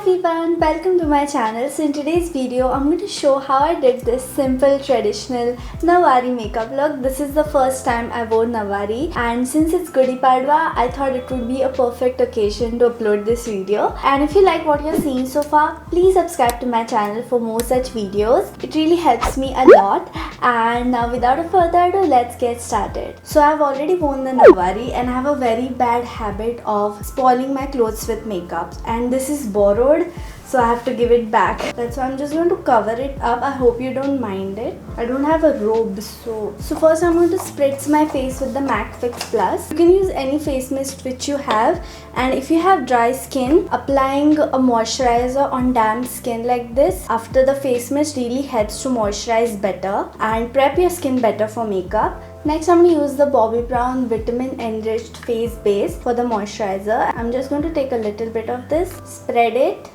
everyone, welcome to my channel. So in today's video, I'm going to show how I did this simple traditional Nawari makeup look. This is the first time I wore Nawari, and since it's Gudi Padwa, I thought it would be a perfect occasion to upload this video. And if you like what you're seeing so far, please subscribe to my channel for more such videos. It really helps me a lot. And now without a further ado, let's get started. So I've already worn the Nawari and I have a very bad habit of spoiling my clothes with makeup, and this is borrowed, so I have to give it back. That's why I'm just going to cover it up. I hope you don't mind it. I don't have a robe, so first I'm going to spritz my face with the MAC Fix Plus. You can use any face mist which you have, and if you have dry skin, applying a moisturizer on damp skin like this after the face mist really helps to moisturize better and prep your skin better for makeup. Next, I'm going to use the Bobbi Brown Vitamin Enriched Face Base for the moisturizer. I'm just going to take a little bit of this, spread it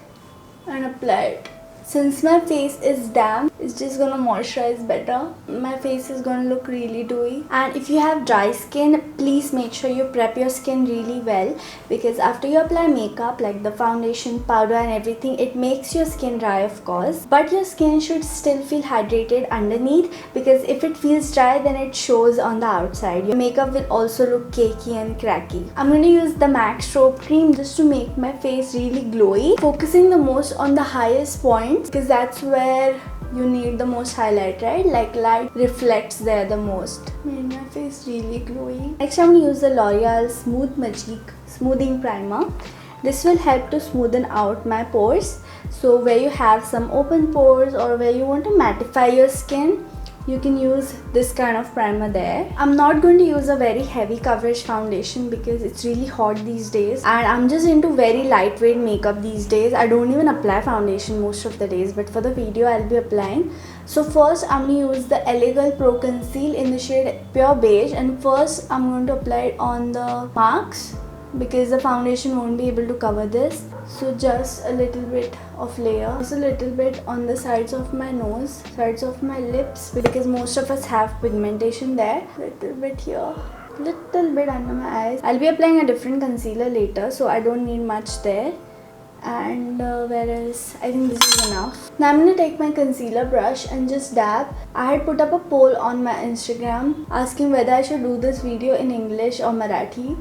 and apply it. Since my face is damp, it's just gonna moisturize better. My face is gonna look really dewy. And if you have dry skin, please make sure you prep your skin really well, because after you apply makeup like the foundation, powder and everything, it makes your skin dry of course, but your skin should still feel hydrated underneath, because if it feels dry then it shows on the outside. Your makeup will also look cakey and cracky. I'm going to use the MAC Strobe Cream just to make my face really glowy, focusing the most on the highest point, because that's where you need the most highlight, right? Like light reflects there the most. Made my face really glowy. Next, I'm going to use the L'Oreal Smooth Magic Smoothing Primer. This will help to smoothen out my pores. So where you have some open pores or where you want to mattify your skin, you can use this kind of primer there. I'm not going to use a very heavy coverage foundation because it's really hot these days, and I'm just into very lightweight makeup these days. I don't even apply foundation most of the days, but for the video I'll be applying. So first I'm going to use the Elegal Pro Conceal in the shade Pure Beige, and first I'm going to apply it on the marks because the foundation won't be able to cover this. So just a little bit of layer, just a little bit on the sides of my nose, sides of my lips, because most of us have pigmentation there. Little bit here, little bit under my eyes. I'll be applying a different concealer later, so I don't need much there. And whereas I think this is enough. Now I'm going to take my concealer brush and just dab. I had put up a poll on my Instagram asking whether I should do this video in English or Marathi.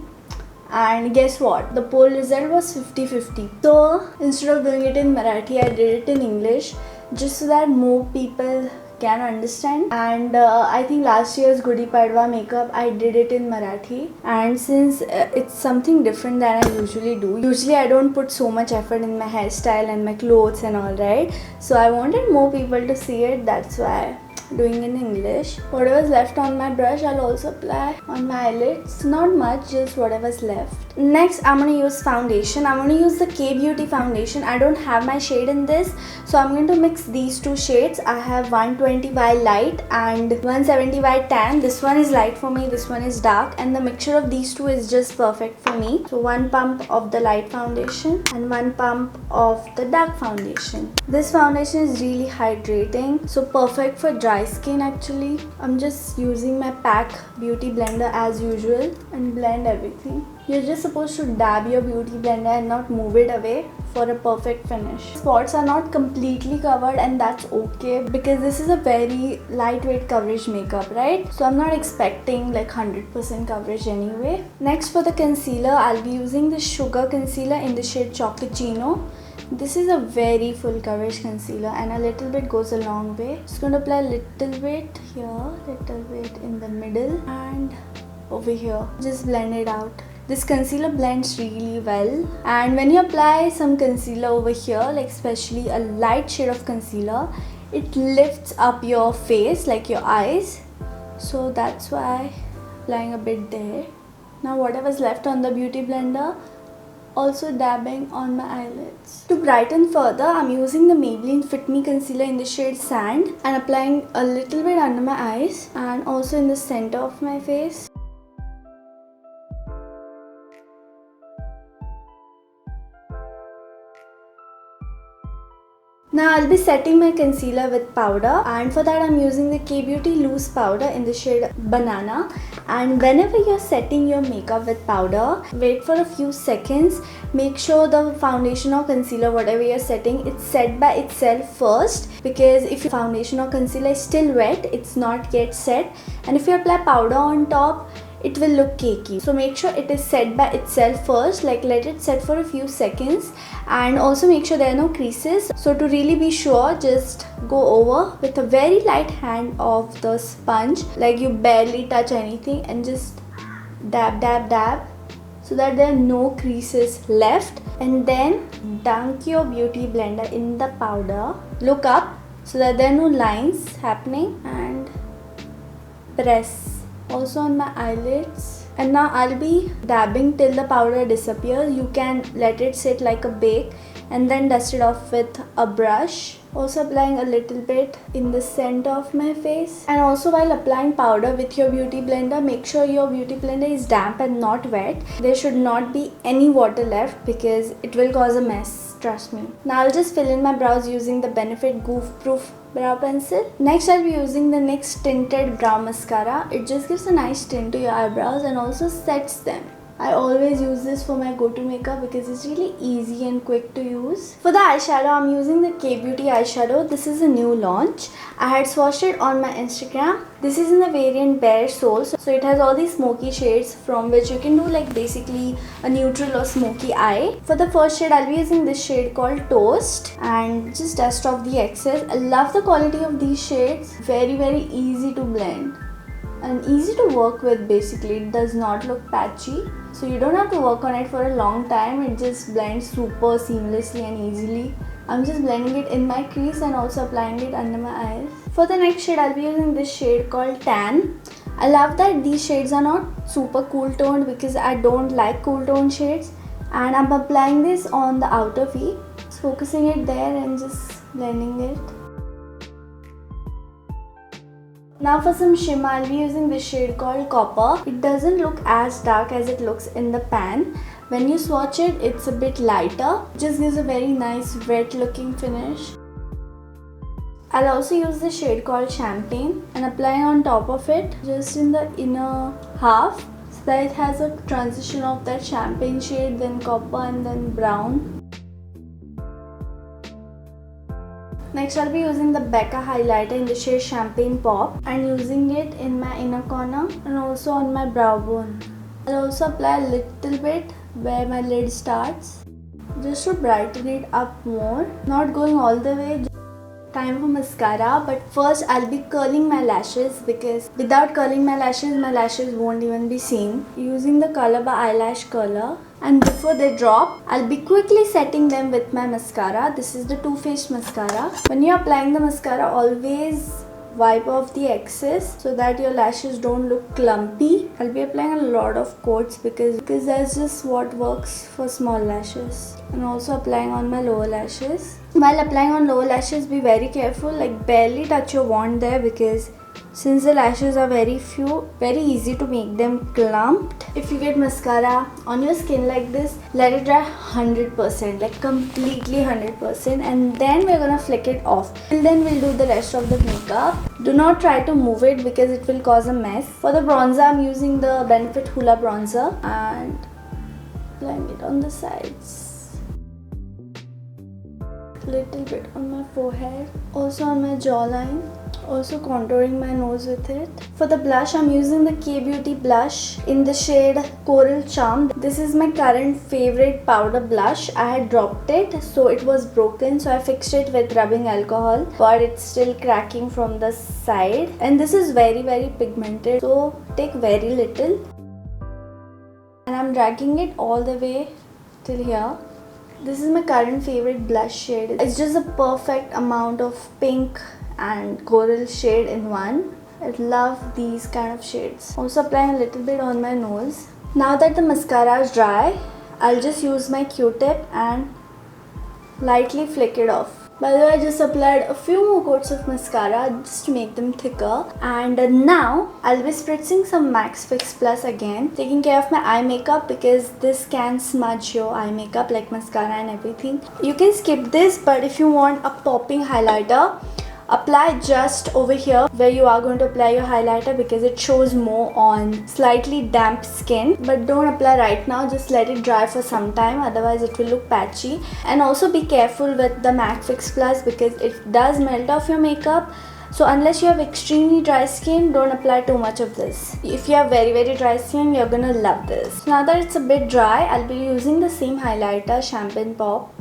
And guess what? The poll result was 50-50. So instead of doing it in Marathi, I did it in English just so that more people can understand. And I think last year's Gudi Padwa makeup I did it in Marathi, and since it's something different than I usually do. Usually I don't put so much effort in my hairstyle and my clothes and all, right? So I wanted more people to see it, that's why doing in English. Whatever's left on my brush I'll also apply on my eyelids. Not much, just whatever's left. Next, I'm going to use foundation. I'm going to use the K-Beauty foundation. I don't have my shade in this, so I'm going to mix these two shades. I have 120Y light and 170Y tan. This one is light for me, this one is dark, and the mixture of these two is just perfect for me. So one pump of the light foundation and one pump of the dark foundation. This foundation is really hydrating, so perfect for dry skin actually. I'm just using my PAC beauty blender as usual and blend everything. You're just supposed to dab your beauty blender and not move it away for a perfect finish. Spots are not completely covered, and that's okay because this is a very lightweight coverage makeup, right? So I'm not expecting like 100% coverage anyway. Next, for the concealer, I'll be using the Sugar Concealer in the shade Chocochino. This is a very full coverage concealer and a little bit goes a long way. Just going to apply a little bit here, little bit in the middle and over here. Just blend it out. This concealer blends really well, and when you apply some concealer over here, like especially a light shade of concealer, it lifts up your face, like your eyes. So that's why applying a bit there. Now whatever's left on the beauty blender, also dabbing on my eyelids. To brighten further, I'm using the Maybelline Fit Me Concealer in the shade Sand and applying a little bit under my eyes and also in the center of my face. Now I'll be setting my concealer with powder, and for that I'm using the K-Beauty loose powder in the shade Banana. And whenever you're setting your makeup with powder, wait for a few seconds. Make sure the foundation or concealer, whatever you're setting, it's set by itself first, because if your foundation or concealer is still wet, it's not yet set, and if you apply powder on top, it will look cakey. So make sure it is set by itself first, like let it set for a few seconds, and also make sure there are no creases. So to really be sure, just go over with a very light hand of the sponge, like you barely touch anything, and just dab dab dab so that there are no creases left. And then dunk your beauty blender in the powder, look up so that there are no lines happening, and press also on my eyelids. And now I'll be dabbing till the powder disappears. You can let it sit like a bake and then dust it off with a brush. Also applying a little bit in the center of my face. And also while applying powder with your beauty blender, make sure your beauty blender is damp and not wet. There should not be any water left because it will cause a mess, trust me. Now I'll just fill in my brows using the Benefit Goof Proof brow pencil. Next I'll be using the NYX tinted brow mascara. It just gives a nice tint to your eyebrows and also sets them. I always use this for my go-to makeup because it's really easy and quick to use. For the eyeshadow, I'm using the K-Beauty eyeshadow. This is a new launch. I had swatched it on my Instagram. This is in the variant Bare Soul. So it has all these smoky shades from which you can do like basically a neutral or smoky eye. For the first shade, I'll be using this shade called Toast and just dust off the excess. I love the quality of these shades. Very easy to blend and easy to work with. Basically, it does not look patchy, so you don't have to work on it for a long time. It just blends super seamlessly and easily. I'm just blending it in my crease and also applying it under my eyes. For the next shade, I'll be using this shade called Tan. I love that these shades are not super cool toned because I don't like cool toned shades, and I'm applying this on the outer V, just focusing it there and just blending it. Now for some shimmer, I'll be using this shade called Copper. It doesn't look as dark as it looks in the pan. When you swatch it, it's a bit lighter. It just gives a very nice wet looking finish. I'll also use the shade called Champagne and apply on top of it, just in the inner half, so that it has a transition of that champagne shade, then copper and then brown. Next, I'll be using the Becca highlighter in the shade Champagne Pop and using it in my inner corner and also on my brow bone. I'll also apply a little bit where my lid starts, just to brighten it up more. Not going all the way. Time for mascara, but first I'll be curling my lashes because without curling my lashes won't even be seen. Using the Colourbar eyelash curler, and before they drop, I'll be quickly setting them with my mascara. This is the Too Faced mascara. When you're applying the mascara, always wipe off the excess so that your lashes don't look clumpy. I'll be applying a lot of coats because that's just what works for small lashes. And also applying on my lower lashes. While applying on lower lashes, be very careful, like barely touch your wand there because since the lashes are very few, very easy to make them clumped. If you get mascara on your skin like this, let it dry 100%, like completely 100%, and then we're gonna flick it off. Till then we'll do the rest of the makeup. Do not try to move it because it will cause a mess. For the bronzer, I'm using the Benefit Hoola bronzer and applying it on the sides. Little bit on my forehead, also on my jawline, also contouring my nose with it. For the blush, I'm using the K-Beauty blush in the shade Coral Charm. This is my current favorite powder blush. I had dropped it, so it was broken, so I fixed it with rubbing alcohol, but it's still cracking from the side. And this is very pigmented, so take very little. And I'm dragging it all the way till here. This is my current favorite blush shade. It's just a perfect amount of pink and coral shade in one. I love these kind of shades. Also applying a little bit on my nose. Now that the mascara is dry, I'll just use my Q-tip and lightly flick it off. By the way, I just applied a few more coats of mascara just to make them thicker. And now I'll be spritzing some Max Fix Plus again, taking care of my eye makeup because this can smudge your eye makeup like mascara and everything. You can skip this, but if you want a popping highlighter, apply just over here where you are going to apply your highlighter because it shows more on slightly damp skin. But don't apply right now, just let it dry for some time, otherwise it will look patchy. And also be careful with the MAC Fix Plus because it does melt off your makeup. So unless you have extremely dry skin, don't apply too much of this. If you have very dry skin, you're gonna love this. So now that it's a bit dry, I'll be using the same highlighter, Champagne Pop.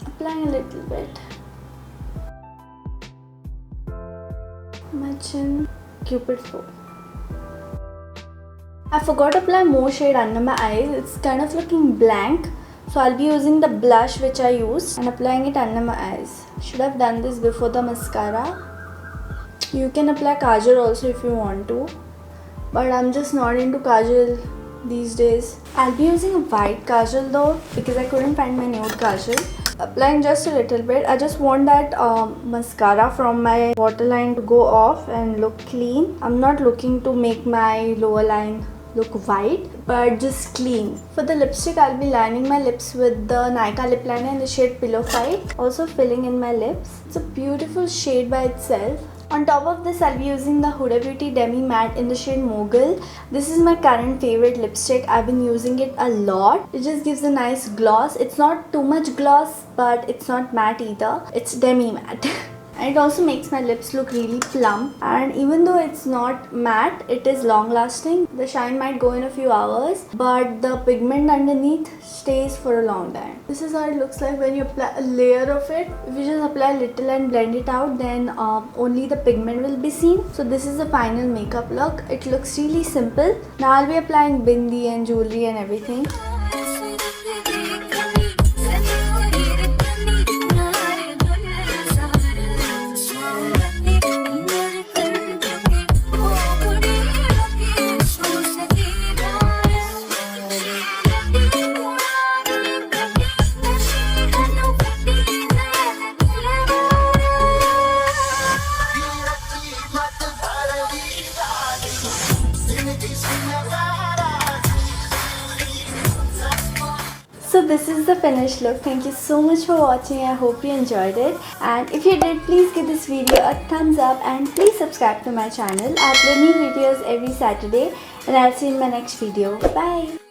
Applying a little bit. My chin, Cupid bow. I forgot to apply more shade under my eyes. It's kind of looking blank. So I'll be using the blush which I used and applying it under my eyes. Should have done this before the mascara. You can apply kajal also if you want to. But I'm just not into kajal these days. I'll be using a white kajal though because I couldn't find my nude kajal. Applying just a little bit. I just want that mascara from my waterline to go off and look clean. I'm not looking to make my lower line look white, but just clean. For the lipstick, I'll be lining my lips with the Nykaa lip liner in the shade Pillow Fight. Also filling in my lips. It's a beautiful shade by itself. On top of this, I'll be using the Huda Beauty Demi Matte in the shade Mogul. This is my current favorite lipstick. I've been using it a lot. It just gives a nice gloss. It's not too much gloss, but it's not matte either. It's demi matte. And it also makes my lips look really plump. And even though it's not matte, it is long lasting. The shine might go in a few hours, but the pigment underneath stays for a long time. This is how it looks like when you apply a layer of it. If you just apply a little and blend it out, then only the pigment will be seen. So this is the final makeup look. It looks really simple. Now I'll be applying bindi and jewelry and everything. So this is the finished look. Thank you so much for watching. I hope you enjoyed it. And if you did, please give this video a thumbs up and please subscribe to my channel. I upload new videos every Saturday and I'll see you in my next video. Bye.